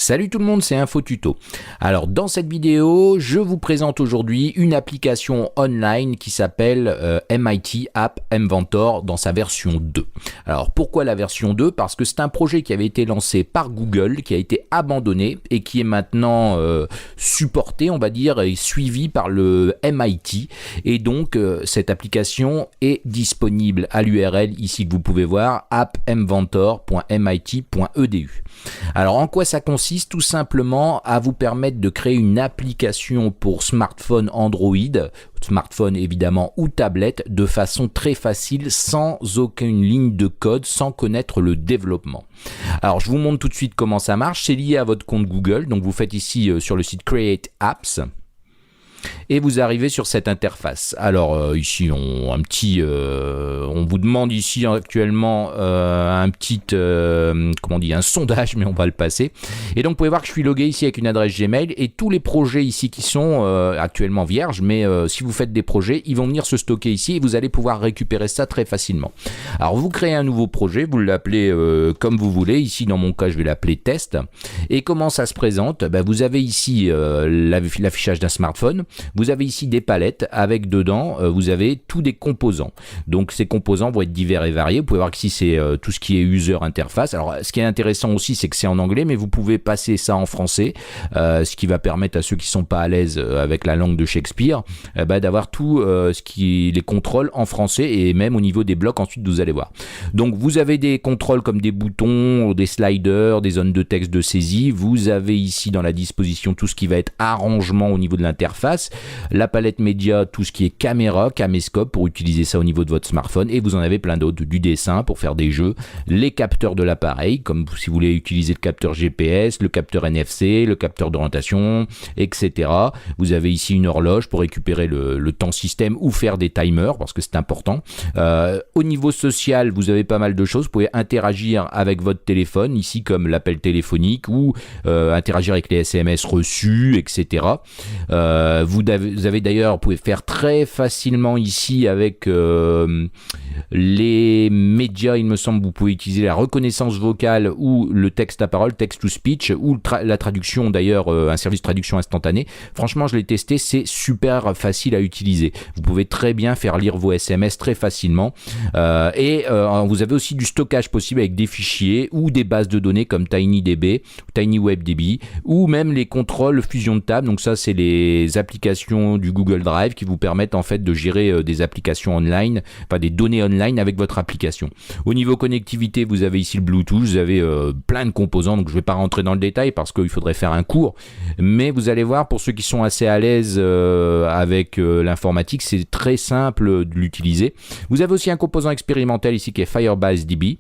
Salut tout le monde, c'est InfoTuto. Alors dans cette vidéo, je vous présente aujourd'hui une application online qui s'appelle MIT App Inventor dans sa version 2. Alors pourquoi la version 2? Parce que c'est un projet qui avait été lancé par Google, qui a été abandonné et qui est maintenant supporté, on va dire, et suivi par le MIT. Et donc cette application est disponible à l'URL ici que vous pouvez voir, appinventor.mit.edu. Alors en quoi ça consiste? Tout simplement à vous permettre de créer une application pour smartphone Android, smartphone évidemment ou tablette, de façon très facile, sans aucune ligne de code, sans connaître le développement. Alors je vous montre tout de suite comment ça marche. C'est lié à votre compte Google, donc vous faites ici sur le site Create Apps. Et vous arrivez sur cette interface. Alors ici on vous demande ici actuellement un sondage, mais on va le passer. Et donc vous pouvez voir que je suis logué ici avec une adresse Gmail et tous les projets ici qui sont actuellement vierges, mais si vous faites des projets, ils vont venir se stocker ici et vous allez pouvoir récupérer ça très facilement. Alors vous créez un nouveau projet, vous l'appelez comme vous voulez. Ici dans mon cas je vais l'appeler test. Et comment ça se présente? Vous avez ici l'affichage d'un smartphone. Vous avez ici des palettes avec dedans, vous avez tous des composants. Donc ces composants vont être divers et variés. Vous pouvez voir qu'ici c'est tout ce qui est user interface. Alors ce qui est intéressant aussi, c'est que c'est en anglais, mais vous pouvez passer ça en français, ce qui va permettre à ceux qui ne sont pas à l'aise avec la langue de Shakespeare, d'avoir tout les contrôles en français et même au niveau des blocs ensuite vous allez voir. Donc vous avez des contrôles comme des boutons, des sliders, des zones de texte de saisie. Vous avez ici dans la disposition tout ce qui va être arrangement au niveau de l'interface. La palette média, tout ce qui est caméra, caméscope pour utiliser ça au niveau de votre smartphone, et vous en avez plein d'autres, du dessin pour faire des jeux, les capteurs de l'appareil, comme si vous voulez utiliser le capteur GPS, le capteur NFC, le capteur d'orientation, etc. Vous avez ici une horloge pour récupérer le temps système ou faire des timers, parce que c'est important. Au niveau social, vous avez pas mal de choses, vous pouvez interagir avec votre téléphone, ici comme l'appel téléphonique, ou interagir avec les SMS reçus, etc. Vous avez d'ailleurs, vous pouvez faire très facilement ici avec les médias, il me semble, vous pouvez utiliser la reconnaissance vocale ou le texte à parole, text to speech, ou la traduction d'ailleurs, un service de traduction instantanée. Franchement, je l'ai testé, c'est super facile à utiliser. Vous pouvez très bien faire lire vos SMS très facilement. Vous avez aussi du stockage possible avec des fichiers ou des bases de données comme TinyDB, TinyWebDB, ou même les contrôles fusion de table. Donc ça, c'est les applications du Google Drive qui vous permettent en fait de gérer des applications online, enfin des données online avec votre application. Au niveau connectivité, vous avez ici le Bluetooth, vous avez plein de composants, donc je ne vais pas rentrer dans le détail parce qu'il faudrait faire un cours, mais vous allez voir, pour ceux qui sont assez à l'aise avec l'informatique, c'est très simple de l'utiliser. Vous avez aussi un composant expérimental ici qui est FirebaseDB,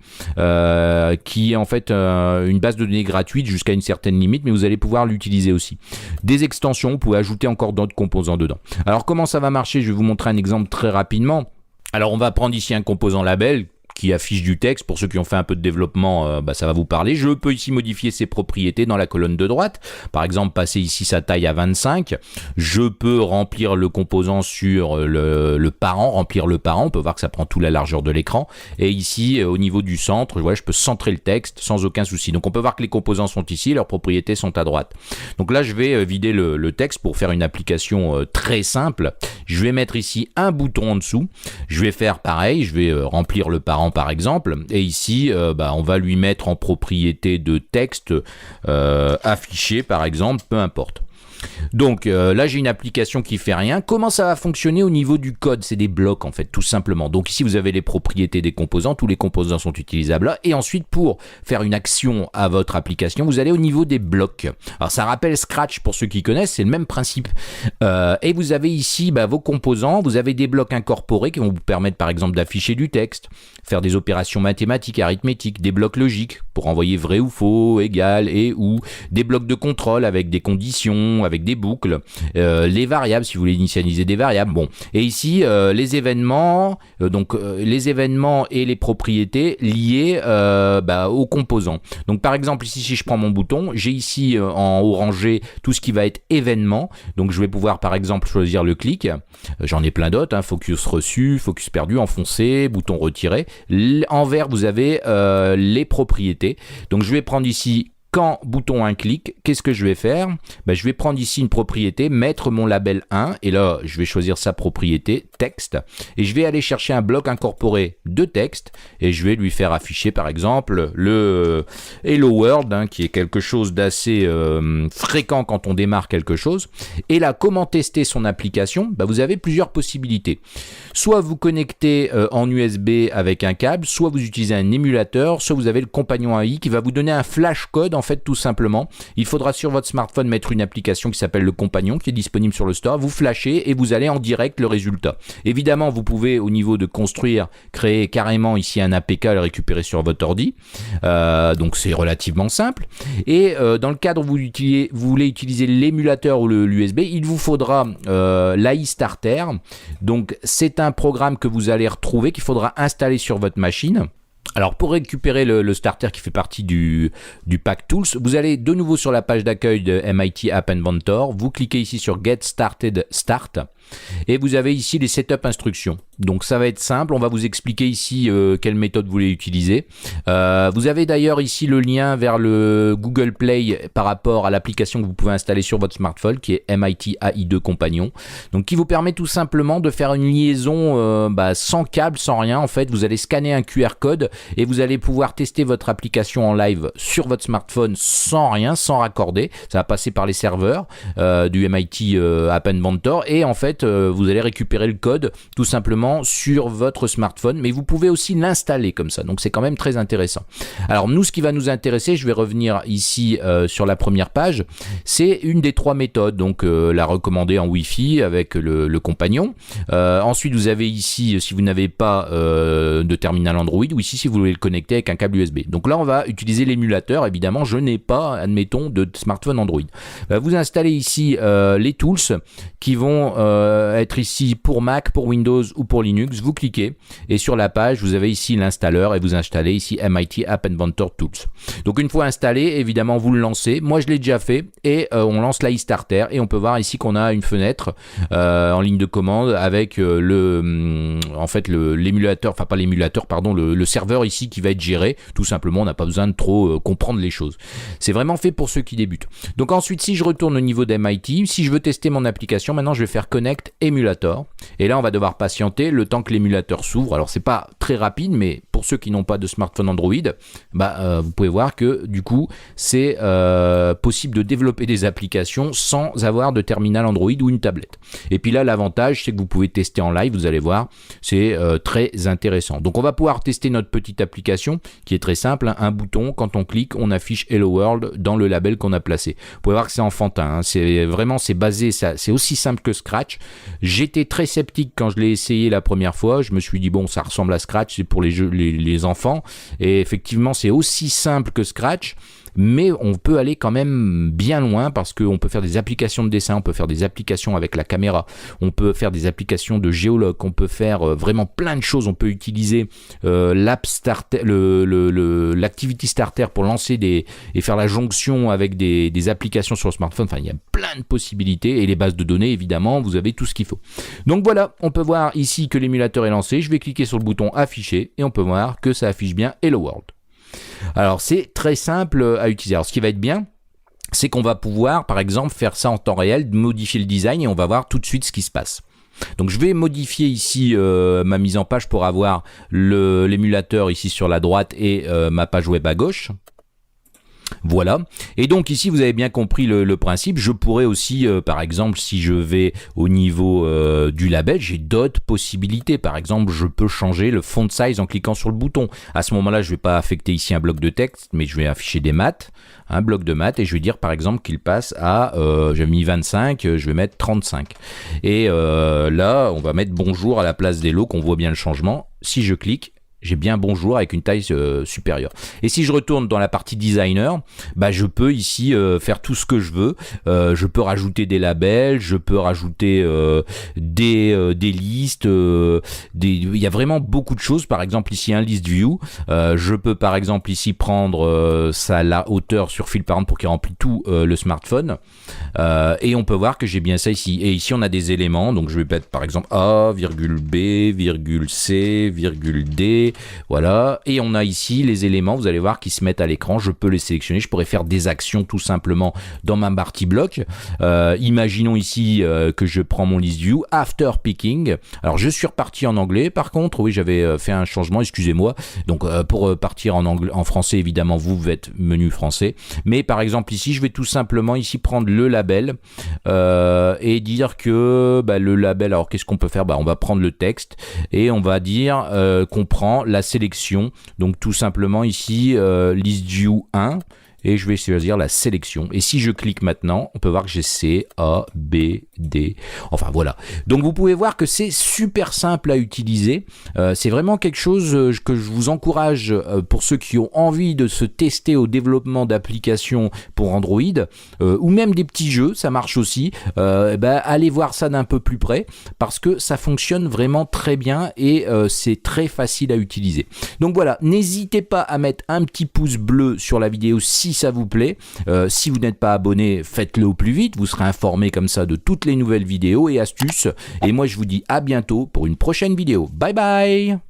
qui est en fait une base de données gratuite jusqu'à une certaine limite, mais vous allez pouvoir l'utiliser aussi. Des extensions, vous pouvez ajouter encore d'autres composants dedans. Alors comment ça va marcher? Je vais vous montrer un exemple très rapidement. Alors on va prendre ici un composant label qui affiche du texte. Pour ceux qui ont fait un peu de développement, ça va vous parler. Je peux ici modifier ses propriétés dans la colonne de droite. Par exemple, passer ici sa taille à 25. Je peux remplir le composant sur le parent, remplir le parent. On peut voir que ça prend toute la largeur de l'écran. Et ici, au niveau du centre, je peux centrer le texte sans aucun souci. Donc on peut voir que les composants sont ici, leurs propriétés sont à droite. Donc là, je vais vider le texte pour faire une application très simple. Je vais mettre ici un bouton en dessous. Je vais faire pareil, je vais remplir le parent par exemple, et ici on va lui mettre en propriété de texte affiché par exemple, peu importe. Donc là j'ai une application qui fait rien. Comment ça va fonctionner au niveau du code? C'est des blocs en fait, tout simplement. Donc ici vous avez les propriétés des composants, tous les composants sont utilisables là, et ensuite pour faire une action à votre application, vous allez au niveau des blocs. Alors ça rappelle Scratch pour ceux qui connaissent, c'est le même principe. Et vous avez ici vos composants, vous avez des blocs incorporés qui vont vous permettre par exemple d'afficher du texte, faire des opérations mathématiques, arithmétiques, des blocs logiques pour envoyer vrai ou faux, égal et ou, des blocs de contrôle avec des conditions, avec des boucles, les variables si vous voulez initialiser des variables. Bon, et ici les événements, les événements et les propriétés liées aux composants. Donc par exemple ici si je prends mon bouton, j'ai ici en orangé tout ce qui va être événement. Donc je vais pouvoir par exemple choisir le clic. J'en ai plein d'autres, focus reçu, focus perdu, enfoncé, bouton retiré. En vert vous avez les propriétés. Donc je vais prendre ici Quand bouton un clic, qu'est-ce que je vais faire? Je vais prendre ici une propriété, mettre mon label 1, et là, je vais choisir sa propriété, texte, et je vais aller chercher un bloc incorporé de texte, et je vais lui faire afficher, par exemple, le Hello World, qui est quelque chose d'assez fréquent quand on démarre quelque chose. Et là, comment tester son application? Vous avez plusieurs possibilités. Soit vous connectez en USB avec un câble, soit vous utilisez un émulateur, soit vous avez le compagnon AI qui va vous donner un flash code, en fait, tout simplement. Il faudra sur votre smartphone mettre une application qui s'appelle le compagnon, qui est disponible sur le store. Vous flashez et vous allez en direct le résultat. Évidemment, vous pouvez, au niveau de construire, créer carrément ici un APK et le récupérer sur votre ordi. Donc c'est relativement simple. Et dans le cadre où vous voulez utiliser l'émulateur ou l'USB, il vous faudra l'AI Starter. Donc c'est un programme que vous allez retrouver, qu'il faudra installer sur votre machine. Alors pour récupérer le starter qui fait partie du pack Tools, vous allez de nouveau sur la page d'accueil de MIT App Inventor, vous cliquez ici sur Get Started Start et vous avez ici les setup instructions. Donc ça va être simple, on va vous expliquer ici quelle méthode vous voulez utiliser. Vous avez d'ailleurs ici le lien vers le Google Play par rapport à l'application que vous pouvez installer sur votre smartphone qui est MIT AI2 Compagnon. Donc qui vous permet tout simplement de faire une liaison sans câble, sans rien. En fait, vous allez scanner un QR code et vous allez pouvoir tester votre application en live sur votre smartphone sans rien, sans raccorder. Ça va passer par les serveurs du MIT App Inventor et en fait vous allez récupérer le code tout simplement sur votre smartphone, mais vous pouvez aussi l'installer comme ça, donc c'est quand même très intéressant. Alors nous, ce qui va nous intéresser, je vais revenir ici sur la première page, c'est une des trois méthodes, donc la recommandée en Wi-Fi avec le compagnon. Ensuite vous avez ici, si vous n'avez pas de terminal Android, ou ici si vous voulez le connecter avec un câble USB. Donc là on va utiliser l'émulateur, évidemment je n'ai pas, admettons, de smartphone Android. Vous installez ici les tools qui vont être ici pour Mac, pour Windows ou pour Linux, vous cliquez et sur la page vous avez ici l'installeur et vous installez ici MIT App Inventor Tools. Donc une fois installé, évidemment vous le lancez. Moi je l'ai déjà fait et on lance l'AI Starter et on peut voir ici qu'on a une fenêtre en ligne de commande avec l'émulateur, enfin pas l'émulateur, pardon, le serveur ici qui va être géré. Tout simplement, on n'a pas besoin de trop comprendre les choses. C'est vraiment fait pour ceux qui débutent. Donc ensuite, si je retourne au niveau d'MIT, si je veux tester mon application, maintenant je vais faire Connect Emulator et là on va devoir patienter le temps que l'émulateur s'ouvre. Alors c'est pas très rapide, mais pour ceux qui n'ont pas de smartphone Android, vous pouvez voir que du coup c'est possible de développer des applications sans avoir de terminal Android ou une tablette. Et puis là l'avantage c'est que vous pouvez tester en live, vous allez voir, c'est très intéressant. Donc on va pouvoir tester notre petite application qui est très simple, un bouton, quand on clique on affiche Hello World dans le label qu'on a placé. Vous pouvez voir que c'est enfantin, c'est basé, c'est aussi simple que Scratch. J'étais très sceptique quand je l'ai essayé la première fois, je me suis dit bon ça ressemble à Scratch, c'est pour les enfants, et effectivement c'est aussi simple que Scratch, mais on peut aller quand même bien loin parce qu'on peut faire des applications de dessin, on peut faire des applications avec la caméra, on peut faire des applications de géologue, on peut faire vraiment plein de choses, on peut utiliser l'app starter, l'activity starter pour lancer et faire la jonction avec des applications sur le smartphone. Enfin, il y a plein de possibilités et les bases de données, évidemment, vous avez tout ce qu'il faut. Donc voilà, on peut voir ici que l'émulateur est lancé, je vais cliquer sur le bouton afficher et on peut voir que ça affiche bien Hello World. Alors c'est très simple à utiliser. Alors ce qui va être bien, c'est qu'on va pouvoir par exemple faire ça en temps réel, modifier le design et on va voir tout de suite ce qui se passe. Donc je vais modifier ici ma mise en page pour avoir l'émulateur ici sur la droite et ma page web à gauche. Voilà, et donc ici vous avez bien compris le principe. Je pourrais aussi par exemple, si je vais au niveau du label, j'ai d'autres possibilités. Par exemple, je peux changer le font size en cliquant sur le bouton. À ce moment là je ne vais pas affecter ici un bloc de texte, mais je vais afficher des maths, un bloc de maths, et je vais dire par exemple qu'il passe à j'ai mis 25, je vais mettre 35, et là on va mettre bonjour à la place des lots, qu'on voit bien le changement. Si je clique, j'ai bien bonjour avec une taille supérieure. Et si je retourne dans la partie designer, je peux ici faire tout ce que je veux. Je peux rajouter des labels, je peux rajouter des listes. Il y a vraiment beaucoup de choses. Par exemple ici un list view. Je peux par exemple ici prendre la hauteur sur fil par exemple pour qu'il remplit tout le smartphone. Et on peut voir que j'ai bien ça ici. Et ici on a des éléments. Donc je vais mettre par exemple A, virgule B, virgule C, virgule D. copier, voilà, et on a ici les éléments, vous allez voir, qui se mettent à l'écran, je peux les sélectionner, je pourrais faire des actions tout simplement dans ma partie bloc. Imaginons ici que je prends mon list view, after picking, alors je suis reparti en anglais, par contre, oui, j'avais fait un changement, excusez-moi, donc pour partir en français, évidemment, vous faites menu français, mais par exemple ici, je vais tout simplement ici prendre le label et dire que le label, alors qu'est-ce qu'on peut faire? On va prendre le texte et on va dire qu'on prend la sélection, donc tout simplement ici list view 1, et je vais choisir la sélection. Et si je clique maintenant, on peut voir que j'ai C, A, B, D. Enfin voilà. Donc vous pouvez voir que c'est super simple à utiliser. C'est vraiment quelque chose que je vous encourage pour ceux qui ont envie de se tester au développement d'applications pour Android ou même des petits jeux, ça marche aussi. Allez voir ça d'un peu plus près parce que ça fonctionne vraiment très bien et c'est très facile à utiliser. Donc voilà, n'hésitez pas à mettre un petit pouce bleu sur la vidéo si ça vous plaît. Si vous n'êtes pas abonné, faites-le au plus vite, vous serez informé comme ça de toutes les nouvelles vidéos et astuces. Et moi je vous dis à bientôt pour une prochaine vidéo. Bye bye!